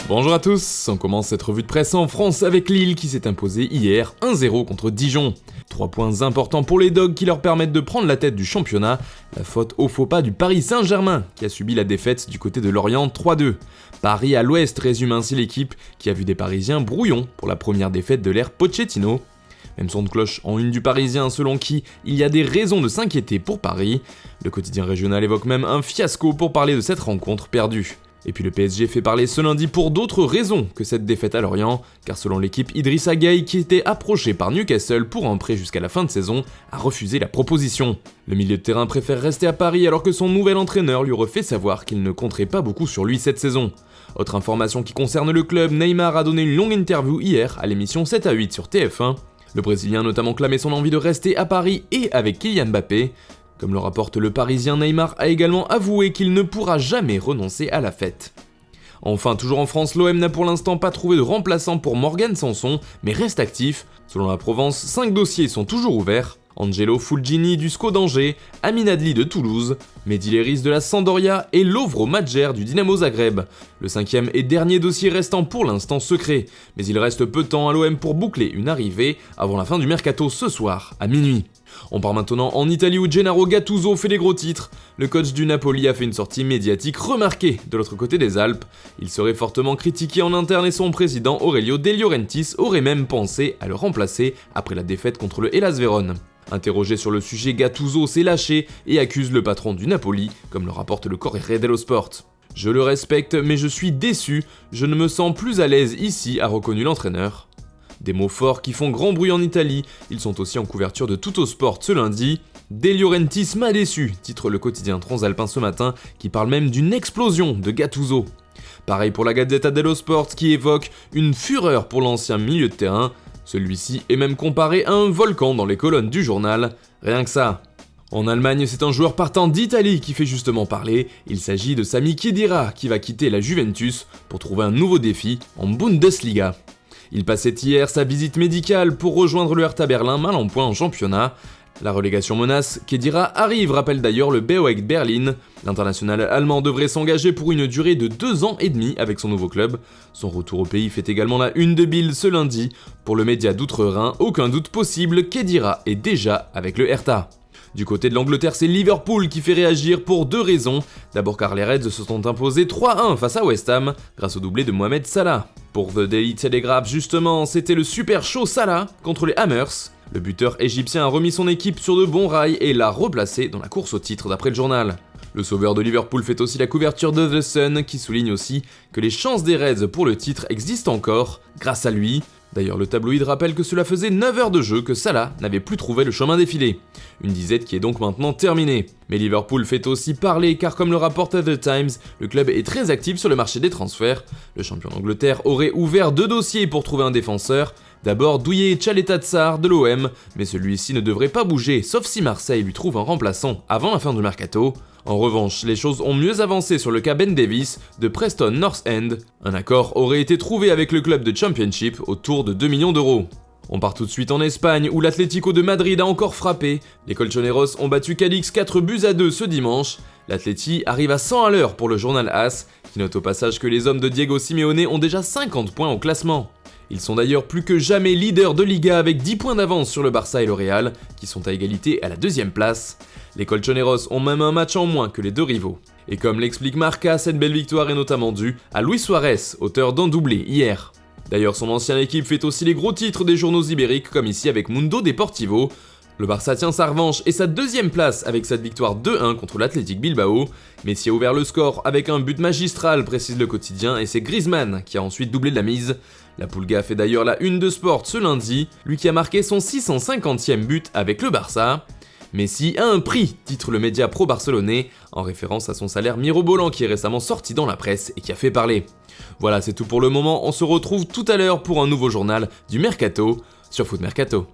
Bonjour à tous, on commence cette revue de presse en France avec Lille qui s'est imposé hier 1-0 contre Dijon. 3 points importants pour les Dogs qui leur permettent de prendre la tête du championnat, la faute au faux pas du Paris Saint-Germain qui a subi la défaite du côté de Lorient 3-2. Paris à l'ouest résume ainsi l'équipe qui a vu des Parisiens brouillons pour la première défaite de l'ère Pochettino. Même son de cloche en une du Parisien selon qui il y a des raisons de s'inquiéter pour Paris. Le quotidien régional évoque même un fiasco pour parler de cette rencontre perdue. Et puis le PSG fait parler ce lundi pour d'autres raisons que cette défaite à Lorient, car selon l'équipe, Idrissa Gueye, qui était approché par Newcastle pour un prêt jusqu'à la fin de saison, a refusé la proposition. Le milieu de terrain préfère rester à Paris alors que son nouvel entraîneur lui aurait fait savoir qu'il ne compterait pas beaucoup sur lui cette saison. Autre information qui concerne le club, Neymar a donné une longue interview hier à l'émission 7 à 8 sur TF1. Le Brésilien a notamment clamé son envie de rester à Paris et avec Kylian Mbappé. Comme le rapporte le Parisien, Neymar a également avoué qu'il ne pourra jamais renoncer à la fête. Enfin, toujours en France, l'OM n'a pour l'instant pas trouvé de remplaçant pour Morgan Sanson, mais reste actif. Selon la Provence, 5 dossiers sont toujours ouverts. Angelo Fulgini du SCO d'Angers, Amin Adli de Toulouse, Mehdi Léris de la Sampdoria et Lovro Madjer du Dinamo Zagreb. Le 5e et dernier dossier restant pour l'instant secret, mais il reste peu de temps à l'OM pour boucler une arrivée avant la fin du mercato ce soir à minuit. On part maintenant en Italie où Gennaro Gattuso fait les gros titres. Le coach du Napoli a fait une sortie médiatique remarquée de l'autre côté des Alpes. Il serait fortement critiqué en interne et son président Aurelio De Laurentiis aurait même pensé à le remplacer après la défaite contre le Hellas Vérone. Interrogé sur le sujet, Gattuso s'est lâché et accuse le patron du Napoli, comme le rapporte le Corriere dello Sport. « Je le respecte, mais je suis déçu, je ne me sens plus à l'aise ici », a reconnu l'entraîneur. Des mots forts qui font grand bruit en Italie, ils sont aussi en couverture de Tuttosport ce lundi. « De Laurentiis m'a déçu », titre le quotidien transalpin ce matin, qui parle même d'une explosion de Gattuso. Pareil pour la Gazzetta dello Sport qui évoque une fureur pour l'ancien milieu de terrain. Celui-ci est même comparé à un volcan dans les colonnes du journal, rien que ça. En Allemagne, c'est un joueur partant d'Italie qui fait justement parler, il s'agit de Sami Khedira qui va quitter la Juventus pour trouver un nouveau défi en Bundesliga. Il passait hier sa visite médicale pour rejoindre le Hertha Berlin mal en point en championnat. La relégation menace, Khedira arrive, rappelle d'ailleurs le BOAK Berlin. L'international allemand devrait s'engager pour une durée de 2 ans et demi avec son nouveau club. Son retour au pays fait également la une de Bild ce lundi. Pour le média d'Outre-Rhin, aucun doute possible, Khedira est déjà avec le Hertha. Du côté de l'Angleterre, c'est Liverpool qui fait réagir pour 2 raisons. D'abord car les Reds se sont imposés 3-1 face à West Ham, grâce au doublé de Mohamed Salah. Pour The Daily Telegraph justement, c'était le super show Salah contre les Hammers. Le buteur égyptien a remis son équipe sur de bons rails et l'a replacé dans la course au titre d'après le journal. Le sauveur de Liverpool fait aussi la couverture de The Sun qui souligne aussi que les chances des Reds pour le titre existent encore grâce à lui. D'ailleurs, le tabloïd rappelle que cela faisait 9 heures de jeu que Salah n'avait plus trouvé le chemin défilé. Une disette qui est donc maintenant terminée. Mais Liverpool fait aussi parler car comme le rapporte The Times, le club est très actif sur le marché des transferts. Le champion d'Angleterre aurait ouvert 2 dossiers pour trouver un défenseur. D'abord Douye Tchaleta-Tsar de l'OM, mais celui-ci ne devrait pas bouger sauf si Marseille lui trouve un remplaçant avant la fin du mercato. En revanche, les choses ont mieux avancé sur le cas Ben Davies de Preston North End. Un accord aurait été trouvé avec le club de Championship autour de 2 millions d'euros. On part tout de suite en Espagne où l'Atlético de Madrid a encore frappé. Les Colchoneros ont battu Cadix 4-2 ce dimanche. L'Atleti arrive à 100 à l'heure pour le journal AS, qui note au passage que les hommes de Diego Simeone ont déjà 50 points au classement. Ils sont d'ailleurs plus que jamais leaders de Liga avec 10 points d'avance sur le Barça et le Real, qui sont à égalité à la 2e place. Les Colchoneros ont même un match en moins que les 2 rivaux. Et comme l'explique Marca, cette belle victoire est notamment due à Luis Suarez, auteur d'un doublé hier. D'ailleurs, son ancienne équipe fait aussi les gros titres des journaux ibériques, comme ici avec Mundo Deportivo. Le Barça tient sa revanche et sa 2e place avec cette victoire 2-1 contre l'Athletic Bilbao. Messi a ouvert le score avec un but magistral, précise le quotidien, et c'est Griezmann qui a ensuite doublé de la mise. La Pulga fait d'ailleurs la une de Sport ce lundi, lui qui a marqué son 650e but avec le Barça. Messi a un prix, titre le média pro-barcelonais, en référence à son salaire mirobolant qui est récemment sorti dans la presse et qui a fait parler. Voilà, c'est tout pour le moment, on se retrouve tout à l'heure pour un nouveau journal du Mercato sur Foot Mercato.